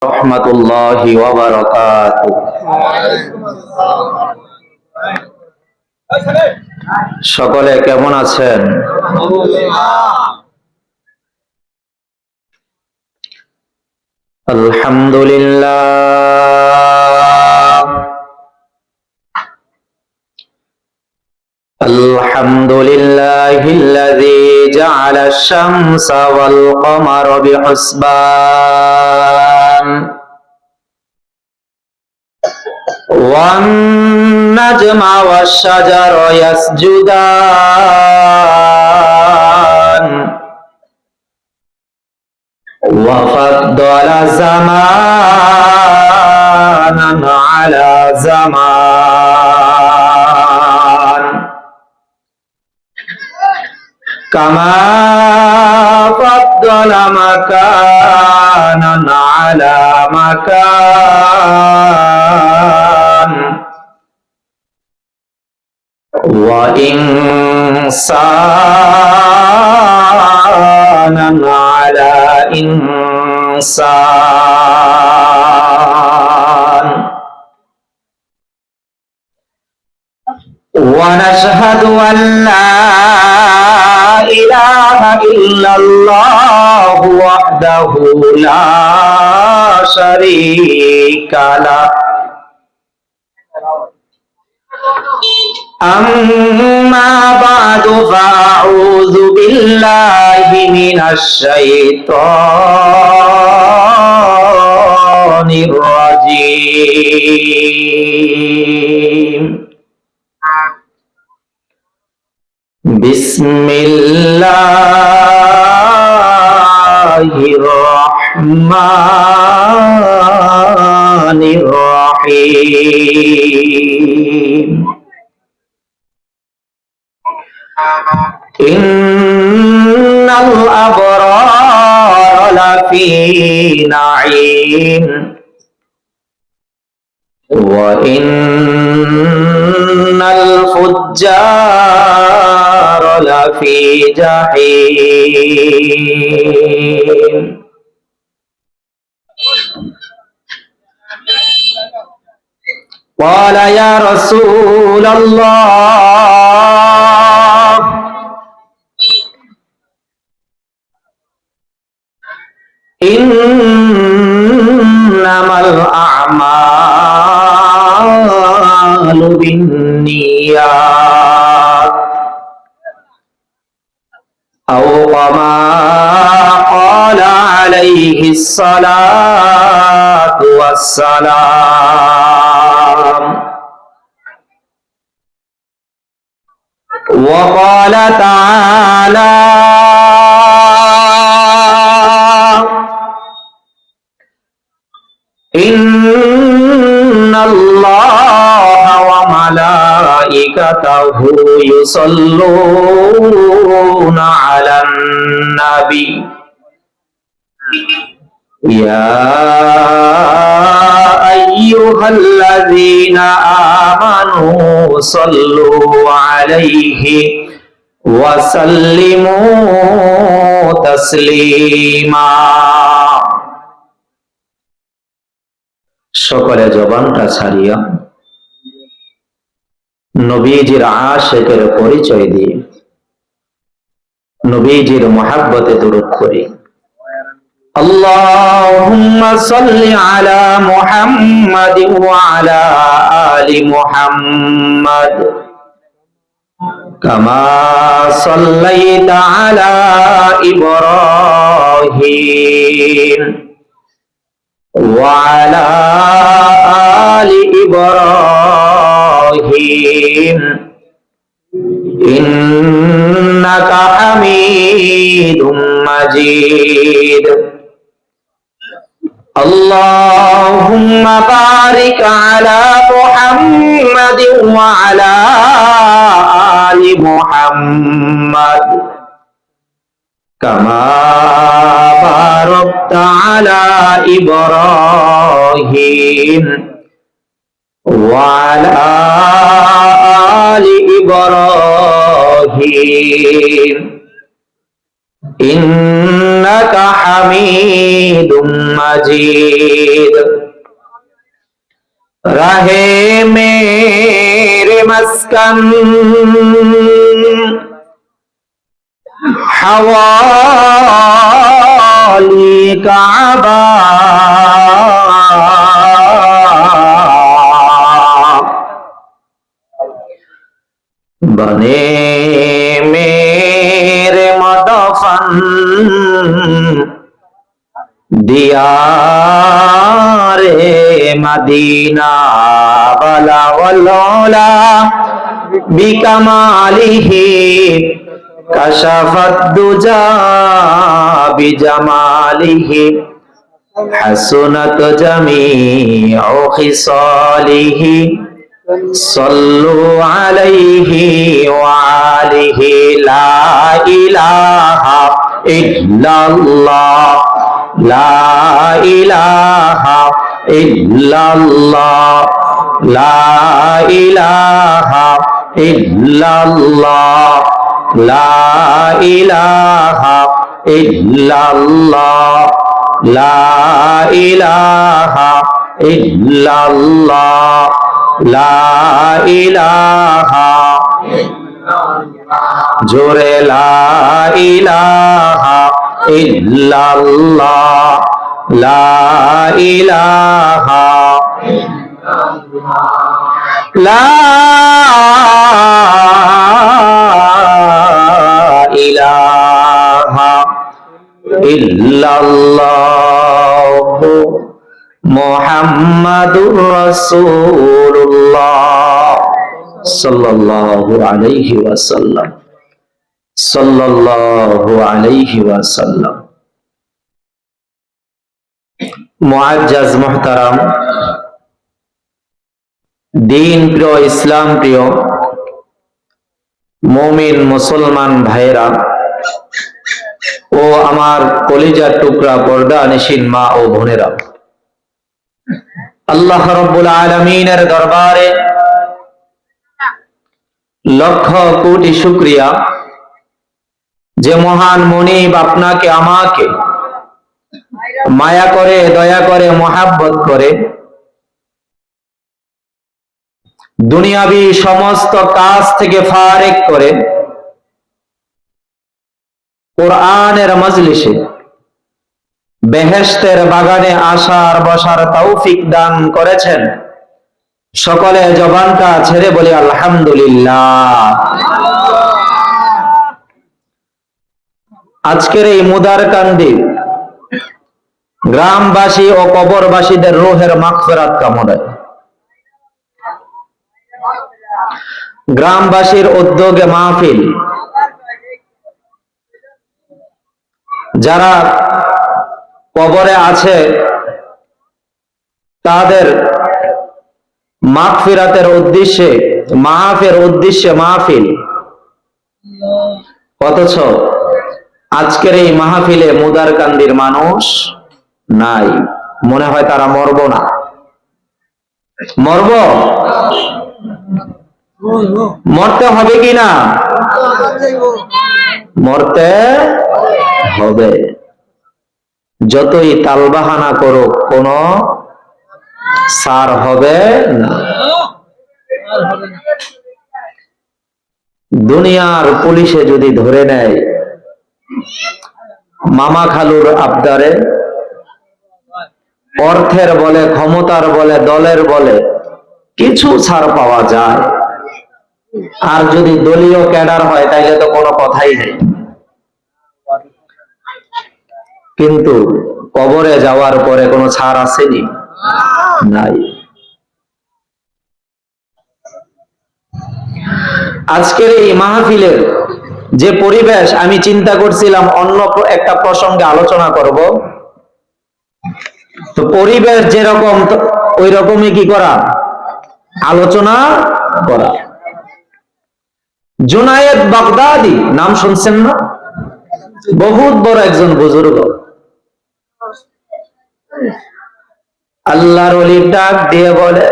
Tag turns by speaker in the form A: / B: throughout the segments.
A: রহমাতুল্লাহি ওয়া বারাকাতুহু। সকলে কেমন আছেন? আলহামদুলিল্লাহ আলহামদুলিল্লাহিল্লাযী জা'আলা আশ-শামসা ওয়াল কমারা বিহুসবান والنجم والشجر يسجدان وفضل زمانا على زمان كما فضل مكانا على مكان وإنسانا على إنسان ونشهد أن لا إله إلا الله وحده لا شريك له أما بعد فأعوذ بالله من الشيطان الرجيم بسم الله الرحمن الرحيم إن الأبرار لفي نعيم وإن الفجار لفي جحيم قال يا رسول الله إنما الأعمال بالنيات أو كما قال عليه الصلاة والسلام وقال تعالى إن الله وملائكته يصلون على النبي يا أيها الذين آمنوا صلوا عليه وسلموا تسليما সকলে জবানটা ছাড়িয়া নবীজির আশিকের পরিচয় দিয়ে নবীজির মহব্বতে দরুদ করি। আল্লাহুম্মা সাল্লি আলা মুহাম্মাদ ওয়া আলা আলি মুহাম্মাদ কামা সাল্লাইতা আলা ইব্রাহিম وعلى آل إبراهيم إنك حميد مجيد اللهم بارك على محمد وعلى آل محمد كما باركت على إبراهيم وعلى آل إبراهيم ইন্নাকা হামিদুম মাজিদ। রাহে মেরে মস্কন हवाली काबा, बने मेरे मदफन दियारे मदीना, बला वल्ला बिकमालिही कशफत दुजा बिजमालिही, हसनत जमीउ खिसालिही, सल्लु अलैहि वालिही। ला इलाहा इल्लल्लाह, ला इलाहा इल्लल्लाह, ला इलाहा इल्लल्लाह, ला इलाहा इल्लल्लाह, ला इलाहा इल्लल्लाह, ला इलाहा। जोरे ला इलाहा इल्लल्लाह, ला इलाहा, ला इलाहा इल्लल्लाह मुहम्मदुर रसूलुल्लाह सल्लल्लाहु अलैहि वसल्लम, सल्लल्लाहु अलैहि वसल्लम। मुअज्जज मुहतरम, दीन प्रिय, इस्लाम प्रिय मुमिन मुसलमान भाईरा ও আমার কলিজার টুকরা পর্দা নিশিন মা ও বোনেরা, আল্লাহ রাব্বুল আলামিনের দরবারে লক্ষ কোটি শুকরিয়া যে মহান মুনিব আপনাকে আমাকে মায়া করে, দয়া করে, মহাব্বত করে দুনিয়াবি সমস্ত কাজ থেকে ফারেক করে কোরআনের মজলিসে বেহেশতের বাগানে আসার বসার তৌফিক দান করেছেন। সকলে জবানটা ছেড়ে বলি আলহামদুলিল্লাহ। আজকের এই মুদারকান্দি গ্রামবাসী ও কবরবাসীদের রূহের মাগফিরাত কামনায় গ্রামবাসীর উদ্যোগে মাহফিল, যারা কবরে আছে তাদের মাগফিরাতের উদ্দেশ্যে মাফের উদ্দেশ্যে মাহফিল। অথচ আজকের এই মাহফিলে মুদারকান্দির মানুষ নাই। মনে হয় তারা মরবো না। মরবো? মরতে হবে কি না? মরতে হবে। যতই তালবাহানা করো কোনো সার হবে না। দুনিয়ার পুলিশে যদি ধরে নেয় মামা খালুর আবদারে, অর্থের বলে, ক্ষমতার বলে, দলের বলে কিছু ছাড় পাওয়া যায়। আর যদি দলীয় ক্যাডার হয় তাইলে তো কোনো কথাই নেই। কিন্তু কবরে যাওয়ার পরে কোনো ছাড় আসেনি? নাই। আজকের এই মাহফিলের যে পরিবেশ, আমি চিন্তা করছিলাম অন্য একটা প্রসঙ্গে আলোচনা করব। তো পরিবেশ যেরকম ওই রকমই কি করা, আলোচনা করা। জুনায়েদ বাগদাদি নাম শুনছেন না? বহুত বড় একজন বুজুর্গ। আল্লাহর ওলি ডাক দিয়ে বলে,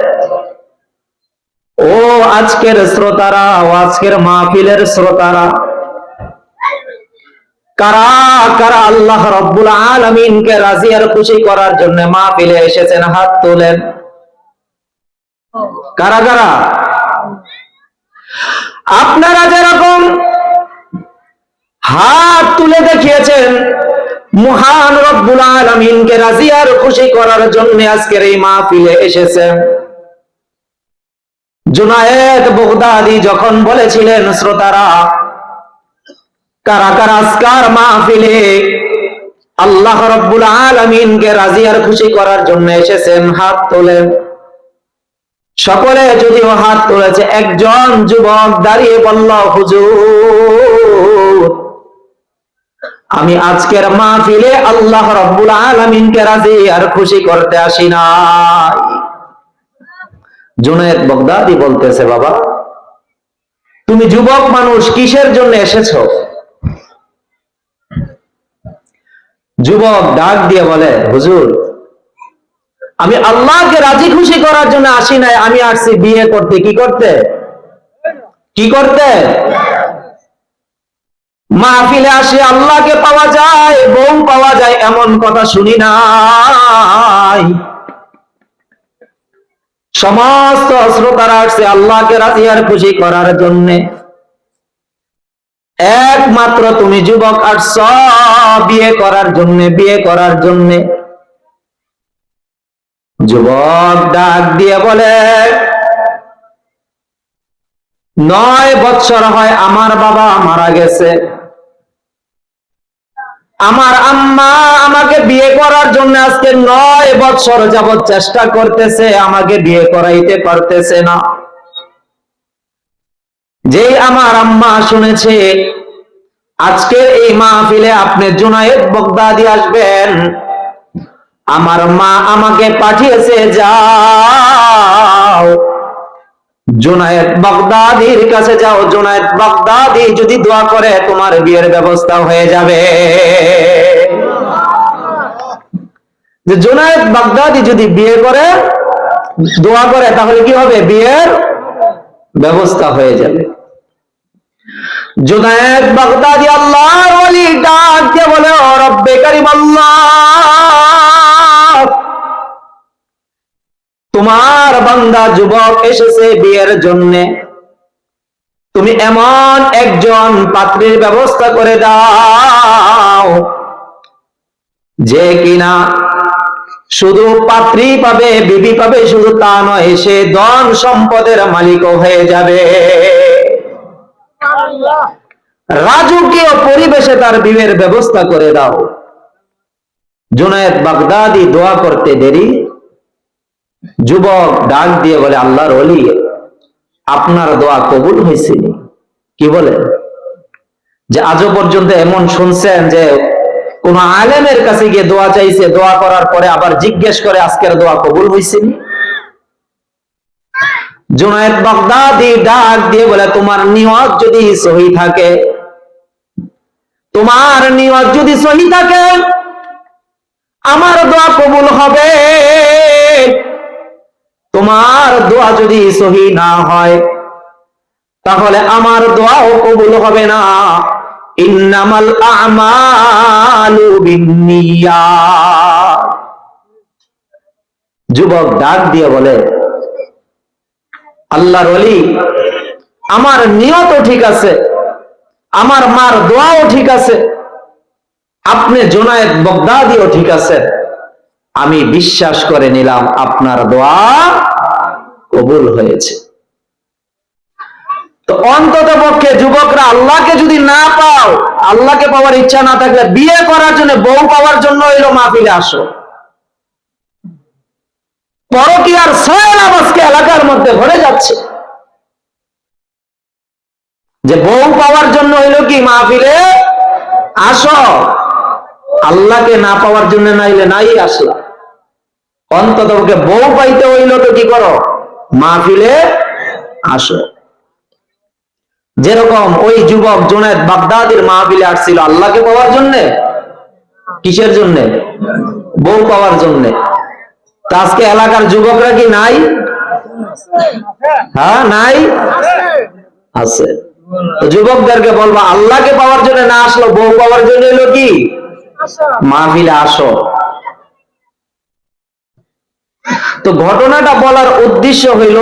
A: ও আজকের শ্রোতারা, ও আজকের মাহফিলের শ্রোতারা, কারা কারা আল্লাহ রাব্বুল আলামিনকে রাজি আর খুশি করার জন্য মাহফিলে এসেছেন? হাত তোলেন। কারা কারা? আপনারা যেরকম হাত তুলে দেখিয়েছেন মহান রব্বুল আলামিনকে রাজি আর খুশি করার জন্য আজকের এই মাহফিলে এসেছেন। জুনায়েদ বাগদাদী যখন বলেছিলেন, শ্রোতারা কারা কারা আজকের মাহফিলে আল্লাহ রাব্বুল আলামিনকে রাজি আর খুশি করার জন্য এসেছেন? হাত তোলেন। সকলে যদিও হাত তুলেছে, একজন যুবক দাঁড়িয়ে বলল, হুজুর আমি আজকের মাহফিলে আল্লাহ রাব্বুল আলামিনকে রাজি আর খুশি করতে আসি নাই। জুনায়েদ বাগদাদী বলতেছে, বাবা তুমি যুবক মানুষ, কিসের জন্য এসেছো? যুবক ডাক দিয়ে বলে, হুজুর আমি আল্লাহকে রাজি খুশি করার জন্য আসি নাই, আমি আসছি বিয়ে করতে। কি করতে? কি করতে? মাহফিলে আসে আল্লাহকে পাওয়া যায়, বউ পাওয়া যায়, এমন কথা শুনি নাই। সমস্ত শ্রোতারা আসছে আল্লাহকে রাজি আর খুশি করার জন্য। একমাত্র তুমি যুবক আসছ বিয়ে করার জন্য, বিয়ে করার জন্য। যুবক ডাক দিয়ে বলে, 9 বছর হয় আমার বাবা মারা গেছে, আমার আম্মা আমাকে বিয়ে করার জন্য আজকে 9 বছর যাবত চেষ্টা করতেছে, আমাকে বিয়ে করাইতে পারতেছে না। যেই আমার আম্মা শুনেছে আজকে এই মাহফিলে আপনি জুনায়েদ বাগদাদী আসবেন, আমার মা আমাকে পাঠিয়েছে, যাও জুনায়েদ বাগদাদীর কাছে যাও, জুনায়েদ বাগদাদী যদি দোয়া করে তোমার বিয়ের ব্যবস্থা হয়ে যাবে। যে জুনায়েদ বাগদাদী যদি বিয়ে করে, দোয়া করে, তাহলে কি হবে? বিয়ের ব্যবস্থা হয়ে যাবে। জুনায়েদ বাগদাদী আল্লাহর ওলি ডাক দিয়ে বলে, ও রব্বে কারীম আল্লাহ, তোমার বান্দা যুবক এসেছে বিয়ের জন্য, তুমি এমন একজন পাত্রীর ব্যবস্থা করে দাও যে কিনা শুধু পাত্রী পাবে, বিবি পাবে, শুধু তা নয়, সে ধন সম্পদের মালিকও হয়ে যাবে। রাজকীয় পরিবেশে তার বিয়ের ব্যবস্থা করে দাও। জুনায়েদ বাগদাদী দোয়া করতে দেরি, যুবক ডাক দিয়ে বলে, আল্লাহর ওলি আপনার দোয়া কবুল হয়েছে। কি বলে? যে আজও পর্যন্ত এমন শুনছেন যে কোন আলেমের কাছে গিয়ে দোয়া চাইছে, দোয়া করার পরে আবার জিজ্ঞেস করে আজকের দোয়া কবুল হয়েছে? জুনায়েদ বাগদাদী ডাক দিয়ে বলে, তোমার নিয়ত যদি সহি থাকে, তোমার নিয়ত যদি সহি থাকে, আমার দোয়া কবুল হবে। তোমার দোয়া যদি সহি না হয়, তাহলে আমার দোয়াও কবুল হবে না। ইন্নামাল আমালু বিন্নিয়াত। যুবক ডাক দিয়ে বলে, আল্লাহর ওলি আমার নিয়তও ঠিক আছে, আমার মার দোয়াও ঠিক আছে, আপনি জুনায়েদ বাগদাদীও ঠিক আছে, আমি বিশ্বাস করে নিলাম আপনার দোয়া কবুল হয়েছে। তো অন্তত পক্ষে যুবকরা আল্লাহকে যদি না পাও, আল্লাহকে পাওয়ার ইচ্ছা না থাকলে বিয়ে করার জন্য, বউ পাওয়ার জন্য এলো মাহফিলে আসো। পরকীয়ার সয়লাভ আজকে এলাকার মধ্যে ভরে যাচ্ছে, যে বউ পাওয়ার জন্য হইলো কি মাহফিলে আসো, আল্লাহকে না পাওয়ার জন্য নাইলে নাই আসলা। অন্তত বউ পাইতে হইলো তো কি করো? মাহফিলে আসো। যেরকম ওই যুবক জুনায়েদ বাগদাদীর মাহফিলে আসছিল আল্লাহকে পাওয়ার জন্য, কিসের জন্য? বউ পাওয়ার জন্য। আজকে এলাকার যুবকরা কি নাই? হ্যাঁ নাই, আছে। যুবকদেরকে বলবো আল্লাহকে পাওয়ার জন্য না আসলো, বউ পাওয়ার জন্য এলো কি মাহফিলে আসো। তো ঘটনাটা বলার উদ্দেশ্য হইল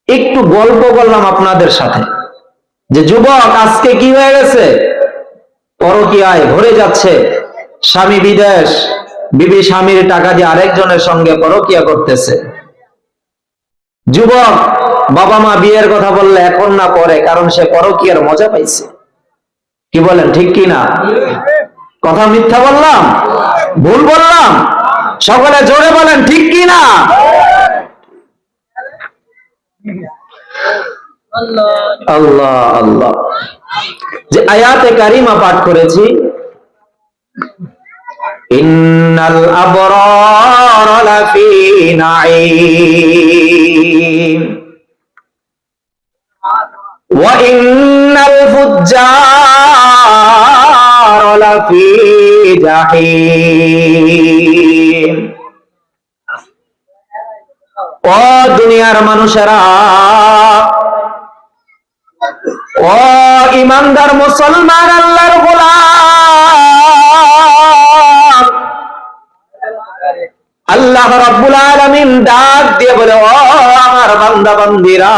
A: একটু গল্প করলাম আপনাদের সাথে, যে যুবক আজকে কি হয়ে গেছে, পরকীয়ায় ভরে যাচ্ছে। স্বামী বিদেশ, বিবি স্বামীর টাকা দিয়ে আরেকজনের সঙ্গে পরকীয়া করতেছে। যুবক বাবা মা বিয়ের কথা বললে এখন না পরে, কারণ সে পরকীয়ার মজা পাইছে। কি বলেন, ঠিক কি না? কথা মিথ্যা বললাম, ভুল বললাম? সকলে জোরে বলেন ঠিক কি না? আল্লাহ আল্লাহ। যে আয়াতে কারিমা পাঠ করেছি, ইন্নাল আবরার লাফি নাঈম ওয়া ইন্নাল ফুজ্জার লাফি জাহিম। ও দুনিয়ার মানুষেরা, ও ইমানদার মুসলমান, আল্লাহর গোলাম, আল্লাহ রাব্বুল আলামিন ডাক দিয়ে বলে, ও আমার বান্দা বান্দীরা,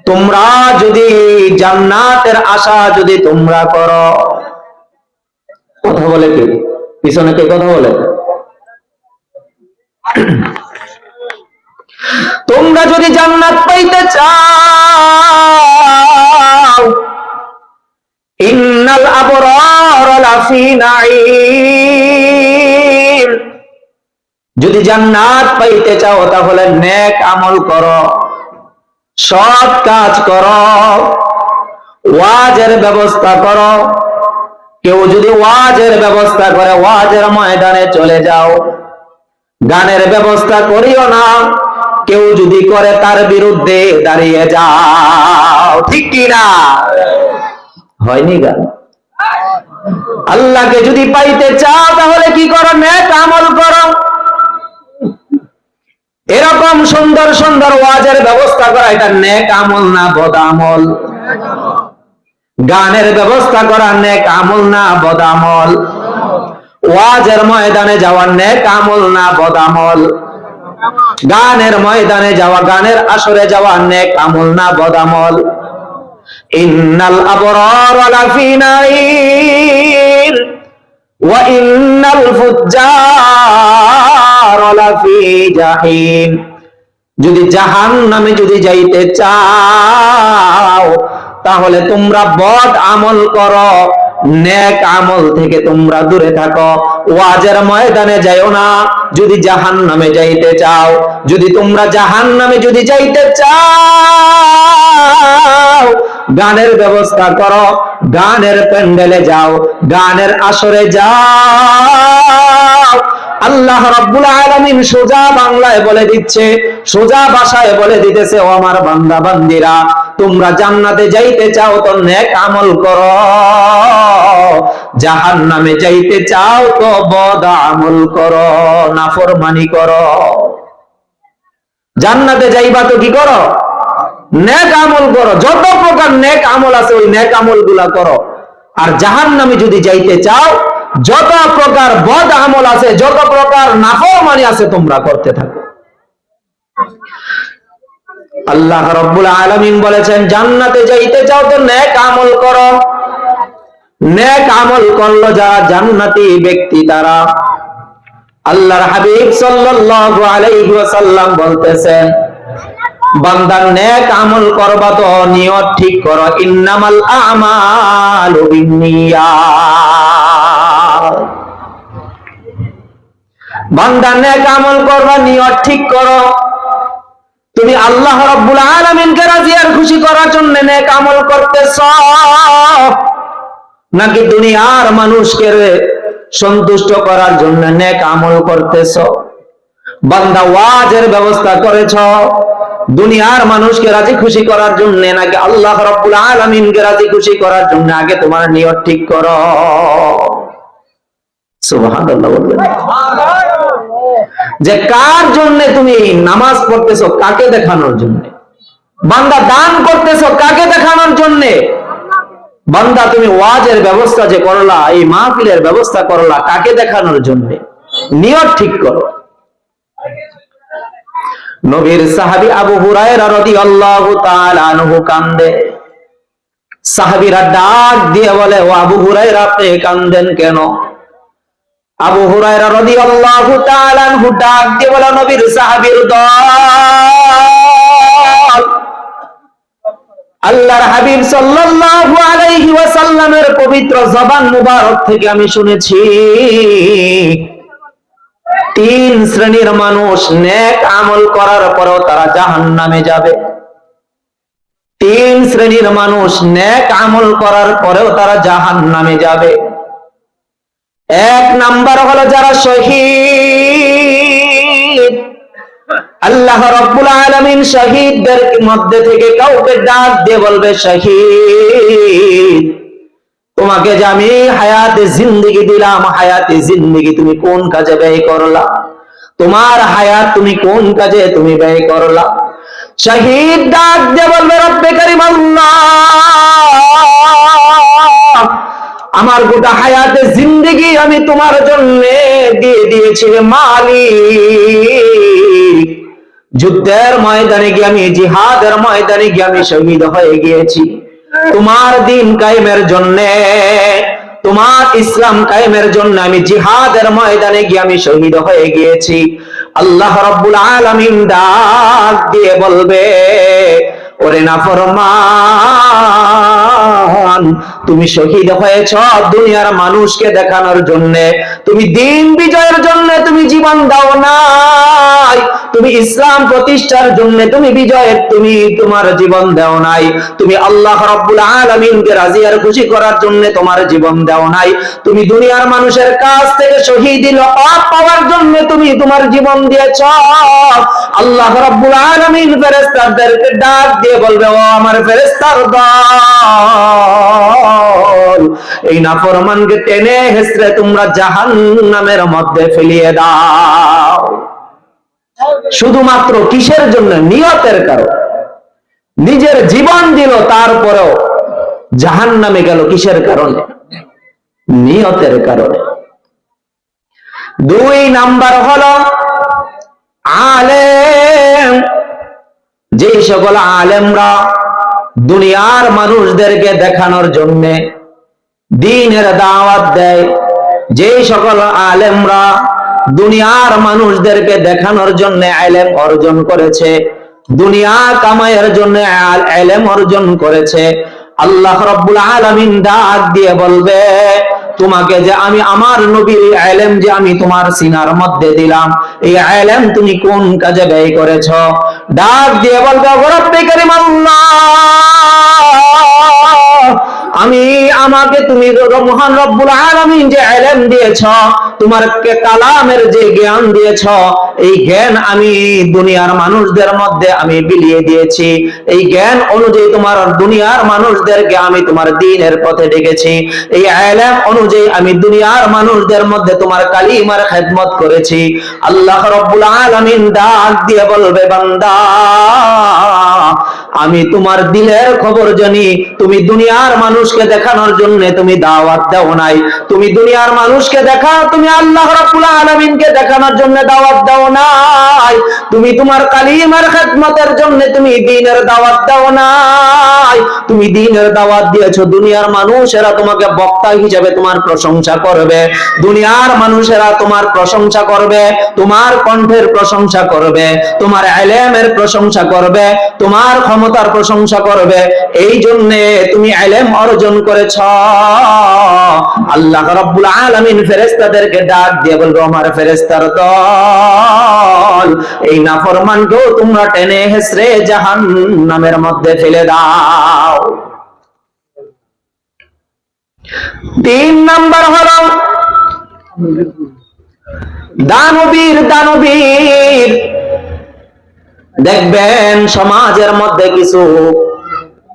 A: তোমরা যদি জান্নাতের আশা যদি তোমরা করো, কথা বলে কি পিছনে কে কথা বলে, তোমরা যদি জান্নাত পাইতে চাও, ইন্নাল আবরার লাফি নাঈম, যদি জান্নাত পাইতে চাও তাহলে নেক আমল করো, সৎ কাজ করো, ওয়াজের ব্যবস্থা করো। কেউ যদি ওয়াজের ব্যবস্থা করে, ওয়াজের ময়দানে চলে যাও। গানের ব্যবস্থা করিও না, কেউ যদি করে তার বিরুদ্ধে দাঁড়িয়ে যাও। ঠিক কি না? হয়নি গান? আল্লাহকে যদি পাইতে চাও তাহলে কি করো? নেক আমল করো। এরকম সুন্দর সুন্দর ওয়াজের ব্যবস্থা করা, এটা নেক আমল না বদ আমল? গানের ব্যবস্থা করা নেক আমল না বদ আমল? ওয়াজের ময়দানে যাওয়া নেক আমল না বদ আমল? গানের ময়দানে যাওয়া, গানের আসরে যাওয়া নেক আমল না বদ আমল? ইন্নাল আবরার লাফি নাঈম ওয়া ইন্নাল ফুজ্জার লাফি জাহিম। যদি জাহান্নামে যদি যাইতে চাও তাহলে তোমরা বদ আমল করো, নেক আমল থেকে তোমরা দূরে থাকো। ওয়াজের ময়দানে যাইও না যদি জাহান্নামে যাইতে চাও। যদি তোমরা জাহান্নামে যদি যাইতে চাও, গানের ব্যবস্থা করো, গানের প্যান্ডেলে যাও, গানের আসরে যাও। আল্লাহ রাব্বুল আলামিন সোজা বাংলায় বলে দিচ্ছে, সোজা ভাষায় বলে দিতেছে, ও আমার বান্দা বান্দীরা, তোমরা জান্নাতে যাইতে চাও তো নেক আমল করো, জাহান্নামে যাইতে চাও তো বদ আমল করো, নাফরমানি করো। জান্নাতে যাইবা তো কি করো? নেক আমল করো। যত প্রকার নেক আমল আছে ওই নেক আমল গুলা করো। আর জাহান্নামে যদি যাইতে চাও, যত প্রকার বদ আমল আছে, যত প্রকার নাফরমানি আছে তোমরা করতে থাকো। আল্লাহ রাব্বুল আলামিন বলেছেন, জান্নাতে যাইতে চাও তো নেক আমল করো। নেক আমল করলো যারা জান্নাতি ব্যক্তি তারা। আল্লাহর হাবিব সাল্লাল্লাহু আলাইহি ওয়াসাল্লাম বলতেছেন, বান্দা নেক আমল করবা তো নিয়ত ঠিক করো, ইন্নামাল আমালু বিন্নিয়াত। বান্দা নেক আমল করবা, নিয়ত ঠিক করো। তুমি আল্লাহ রাব্বুল আলামিনকে রাজি আর খুশি করার জন্য নেক আমল করতেছো, নাকি দুনিয়ার মানুষকে সন্তুষ্ট করার জন্য নেক আমল করতেছো? বান্দা ওয়াজের ব্যবস্থা করেছো দুনিয়ার মানুষকে রাজি খুশি করার জন্য, নাকি আল্লাহ রাব্বুল আলামিনকে রাজি খুশি করার জন্য? আগে তোমার নিয়ত ঠিক করো। সুবহানাল্লাহ বলবেন। যে কার জন্য তুমি নামাজ পড়তেছো, কাকে দেখানোর জন্য? বান্দা দান করতেছো কাকে দেখানোর জন্য? বান্দা তুমি ওয়াজের ব্যবস্থা যে করলা, এই মাহফিলের ব্যবস্থা করলা, কাকে দেখানোর জন্য? নিয়ত ঠিক করো। নবীর সাহাবী আবু হুরায়রা রাদিয়াল্লাহু তাআলা আনহু কান্দে। সাহাবীরা ডাক দিয়ে বলে, ও আবু হুরায়রা, আপনি কান্দেন কেন? আবু হুরায়রা রাদিয়াল্লাহু তাআলা আনহু ডাক দিয়ে বলে, নবীর সাহাবীর দল, আল্লাহর হাবিব সাল্লাল্লাহু আলাইহি ওয়াসাল্লামের পবিত্র জবান মুবারক থেকে আমি শুনেছি, তিন শ্রেণীর মানুষ নেক আমল করার পরেও তারা জাহান্নামে যাবে। তিন শ্রেণীর মানুষ নেক আমল করার পরেও তারা জাহান্নামে যাবে। এক নাম্বার হলো যারা শহীদ। আল্লাহ রাব্বুল আলামিন শহীদদের মধ্যে থেকে কাউকে ডাক দিয়ে বলবে, শহীদ, তোমাকে যে আমি হায়াতে জিন্দেগি দিলাম, হায়াতে জিন্দেগি তুমি কোন কাজে ব্যয় করলা? তোমার হায়াত তুমি কোন কাজে তুমি ব্যয় করলা? শহীদ ডাক দিয়ে বলবে, রব্বে কারীম আল্লাহ, আমার গোটা হায়াতে জিন্দেগি আমি তোমার জন্য দিয়ে দিয়েছি মালিক। যুদ্ধের ময়দানে গিয়ে আমি, জিহাদের ময়দানে গিয়ে আমি শহীদ হয়ে গিয়েছি তোমার দিন কায়েমের জন্য, তোমার ইসলাম কায়েমের জন্য আমি জিহাদের ময়দানে গিয়ে আমি শহীদ হয়ে গিয়েছি। আল্লাহ রাব্বুল আলামিন ডাক দিয়ে বলবে, ওরে নাফরমান, তুমি শহীদ হয়েছ দুনিয়ার মানুষকে দেখানোর জন্য, তুমি দিন বিজয়ের জন্য তুমি জীবন দাও নাই, তুমি ইসলাম প্রতিষ্ঠার জন্য তুমি বিজয়ের তুমি তোমার জীবন দাও নাই, তুমি আল্লাহ রাব্বুল আলামিনকে রাজি আর খুশি করার জন্য তোমার জীবন দাও নাই, তুমি দুনিয়ার মানুষের কাছ থেকে শহীদি লকাব পাওয়ার জন্য তুমি তোমার জীবন দিয়েছ। আল্লাহ রাব্বুল আলামিন ফেরেশতাদেরকে ডাক দিয়ে বলবে, ও আমার ফেরেশতার দল, এই নাফরমানকে টেনে হেসড়ে তোমরা জাহান্নামের মধ্যে ফেলিয়ে দাও। শুধুমাত্র কিসের জন্য? নিয়তের কারণে। নিজের জীবন দিল, তারপরেও জাহান্নামে গেল কিসের কারণে? নিয়তের কারণে। দুই নাম্বার হলো আলেম। যে সকল আলেমরা দুনিয়ার মানুষদেরকে দেখানোর জন্য দ্বীনের দাওয়াত দেয়, যে সকল আলেমরা দুনিয়ার মানুষদেরকে দেখানোর জন্য ইলম অর্জন করেছে, দুনিয়া কামাইয়ের জন্য ইলম অর্জন করেছে, আল্লাহ রাব্বুল আলামিন ডাক দিয়ে বলবে, তোমাকে যে আমি আমার নবীর ইলম যে আমি তোমার সিনার মধ্যে দিলাম, এই ইলম তুমি কোন কাজে ব্যয় করেছো? ডাক দিয়ে বলবে, রব্বে কারীম আল্লাহ, আমি আমাকে তুমি মহান রব্বুল আলামিন যে ইলম দিয়েছ, তোমার কালামের যে জ্ঞান দিয়েছ, এই জ্ঞান আমি দুনিয়ার মানুষদের মধ্যে আমি বিলিয়ে দিয়েছি। এই জ্ঞান অনুযায়ী তোমার দুনিয়ার মানুষদেরকে আমি তোমার দ্বীনের পথে ডেকেছি। এই ইলম অনুযায়ী আমি দুনিয়ার মানুষদের মধ্যে তোমার কালিমার খেদমত করেছি। আল্লাহ রাব্বুল আলামিন ডাক দিয়ে বলবে, বান্দা, আমি তোমার দিলের খবর জানি। তুমি দুনিয়ার মানুষকে দেখানোর জন্য তুমি দাওয়াত দাও নাই, তুমি দুনিয়ার মানুষকে দেখাও, তুমি আল্লাহ রাব্বুল আলামিনকে দেখানোর জন্য দাওয়াত দাও নাই, তুমি তোমার কালিমার খেদমতের জন্য তুমি দ্বীনের দাওয়াত দাও নাই, তুমি দ্বীনের দাওয়াত দিয়েছো। দুনিয়ার মানুষেরা তোমাকে বক্তা হিসেবে তোমার প্রশংসা করবে, দুনিয়ার মানুষেরা তোমার প্রশংসা করবে, তোমার কণ্ঠের প্রশংসা করবে, তোমার ইলমের প্রশংসা করবে, তোমার ক্ষমতার প্রশংসা করবে। এই জন্য তুমি ইলম অর্জন করেছ। আল্লাহ রাব্বুল আলামিন ফেরেশতাদেরকে ডাক দিয়ে বলবে, আমার ফেরেশতার দল, এই নাফরমানকেও তোমরা টেনে হেসড়ে জাহান্নামের মধ্যে ফেলে দাও। তিন নাম্বার হলো দানবীর। দানবীর দেখবেন সমাজের মধ্যে কিছু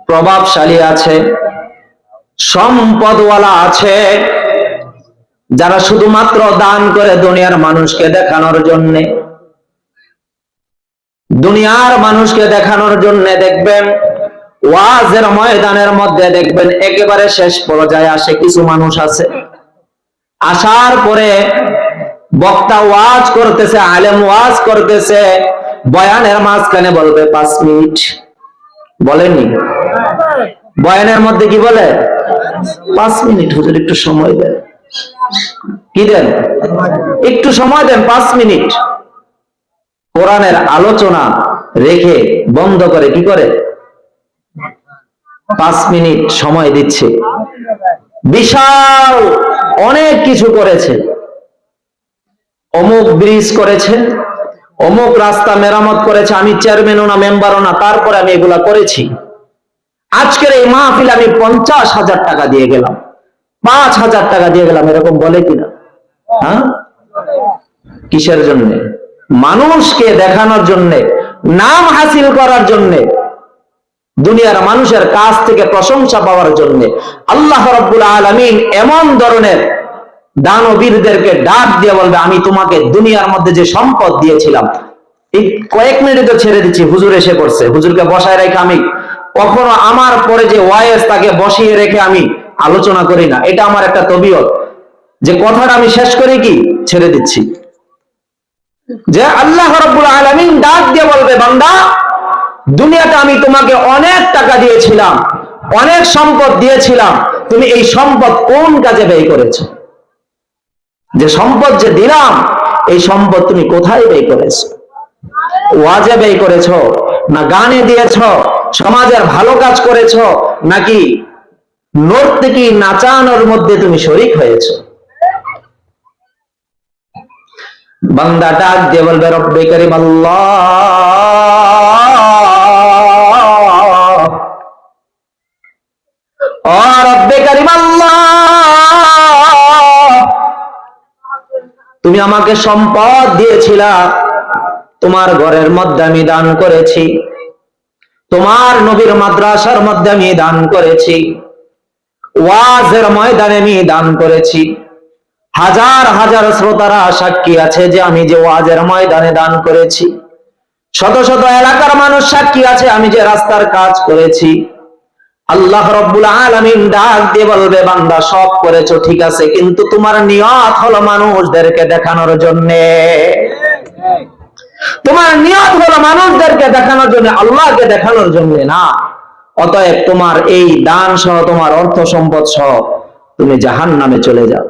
A: প্রভাবশালী আছে, সম্পদওয়ালা আছে, যারা শুধুমাত্র দান করে দুনিয়ার মানুষকে দেখানোর জন্য, দুনিয়ার মানুষকে দেখানোর জন্য, দেখবেন ওয়াজের ময়দানের মধ্যে দেখবেন একেবারে শেষ পর্যায়ে আসে কিছু মানুষ আছে, আসার পরে বক্তা ওয়াজ করতেছে, আলেম ওয়াজ করতেছে, বয়ানের মাঝখানে বলবে 5 মিনিট। বলেনি? বয়ানের মধ্যে কি বলে? 5 মিনিট। হুজুর একটু সময় দেন। কি দেন? একটু সময় দেন, 5 মিনিট। কোরআনের আলোচনা রেখে বন্ধ করে কি করে? 5 মিনিট সময় দিচ্ছে। বিশাল অনেক কিছু করেছে, অমুক ব্রিজ করেছে, অমুক রাস্তা মেরামত করেছে, আমি চেয়ারম্যানও না মেম্বারও না, তারপরে আমি এগুলা করেছি। আজকের এই মাহফিলে আমি 50,000 টাকা দিয়ে গেলাম, 5,000 টাকা দিয়ে গেলাম, এরকম বলে কিনা? হ্যাঁ? কিসের জন্য? মানুষকে দেখানোর জন্য, নাম হাসিল করার জন্য, দুনিয়ার মানুষের কাছ থেকে প্রশংসা পাওয়ার জন্য। আল্লাহ রাব্বুল আলামিন এমন ধরনের দানবীরদেরকে ডাক দিয়ে বলবে, আমি তোমাকে দুনিয়ার মধ্যে যে সম্পদ দিয়েছিলাম, এই কয়েক মিনিটে তো ছেড়ে দিচ্ছি, হুজুর এসে পড়ছে, হুজুরকে বসায় রেখে আমি কখনো আমার পরে যে ওয়াইজ তাকে বসিয়ে রেখে আমি আলোচনা করি না। এটা আমার একটা তবিয়ত, যে কথাটা আমি শেষ করে কি ছেড়ে দিচ্ছি। যে আল্লাহ রাব্বুল আলামিন ডাক দিয়ে বলবে, বান্দা, দুনিয়াতে আমি তোমাকে অনেক টাকা দিয়েছিলাম, অনেক সম্পদ দিয়েছিলাম, তুমি এই সম্পদ কোন কাজে ব্যয় করেছো? যে সম্পদ যে দিলাম, এই সম্পদ তুমি কোথায় ব্যয় করেছো? ওয়াজে ব্যয় করেছো, না গানে দিয়েছো, সমাজের ভালো কাজ করেছো, নাকি নর্তকী নাচানোর মধ্যে তুমি শরীক হয়েছো? বান্দা ডাক দিয়ে বলবে, রব্বে করিম আল্লাহ, ও রব্বে করিম আল্লাহ, তুমি আমাকে সম্পদ দিয়েছিলা, তোমার ঘরের মধ্যে আমি দান করেছি, তোমার নবীর মাদ্রাসার মধ্যে আমি দান করেছি, ওয়াজের ময়দানে আমি দান করেছি। হাজার হাজার শ্রোতারা সাক্ষী আছে যে আমি যে ওয়াজের ময়দানে দান করেছি। শত শত এলাকার মানুষ সাক্ষী আছে আমি যে রাস্তার কাজ করেছি। আল্লাহ রাব্বুল আলামিন ডাক দিয়ে বলবে, বান্দা সব করেছো ঠিক আছে, কিন্তু তোমার নিয়ত হলো মানুষদেরকে দেখানোর জন্য। তোমার নিয়ত হলো মানুষদেরকে দেখানোর জন্য, আল্লাহকে দেখানোর জন্য না। অতএব তোমার এই দান সহ, তোমার অর্থ সম্পদ সহ তুমি জাহান্নামে চলে যাও।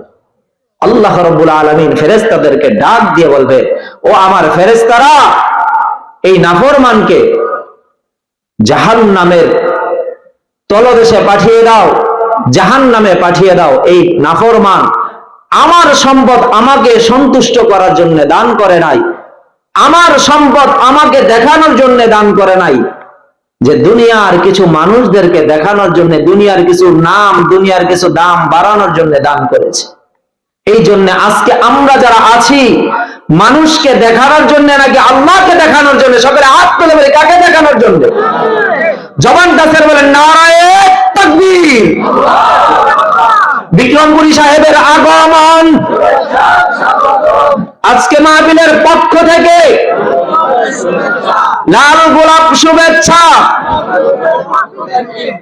A: আল্লাহ রাব্বুল আলামিন ফেরেশতাদেরকে ডাক দিয়ে বলবে, ও আমার ফেরেশতারা, এই নাফরমানকে জাহান্নামের তলদেশে পাঠিয়ে দাও, জাহান্নামে পাঠিয়ে দাও। এই নাফরমান আমার সম্পদ আমাকে সন্তুষ্ট করার জন্য দান করে নাই, আমার সম্পদ আমাকে দেখানোর জন্য দান করে নাই, যে দুনিয়ার কিছু মানুষদেরকে দেখানোর জন্য, দুনিয়ার কিছু নাম, দুনিয়ার কিছু দাম বাড়ানোর জন্য দান করেছে। এই জন্য আজকে আমরা যারা আছি, মানুষকে দেখানোর জন্য নাকি আল্লাহকে দেখানোর জন্য? সকলে হাত তুলে বলে, কাকে দেখানোর জন্য? জবানটা ছেড়ে বলেন, নারায়ে তাকবীর। বিক্রমপুরী সাহেবের আগমন। আজকে মাহফিলের পক্ষ থেকে লাল গোলাপ শুভেচ্ছা।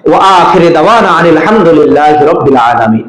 A: ওয়া আখিরি দাওয়ানা আনিল হামদুলিল্লাহি রাব্বিল আলামিন।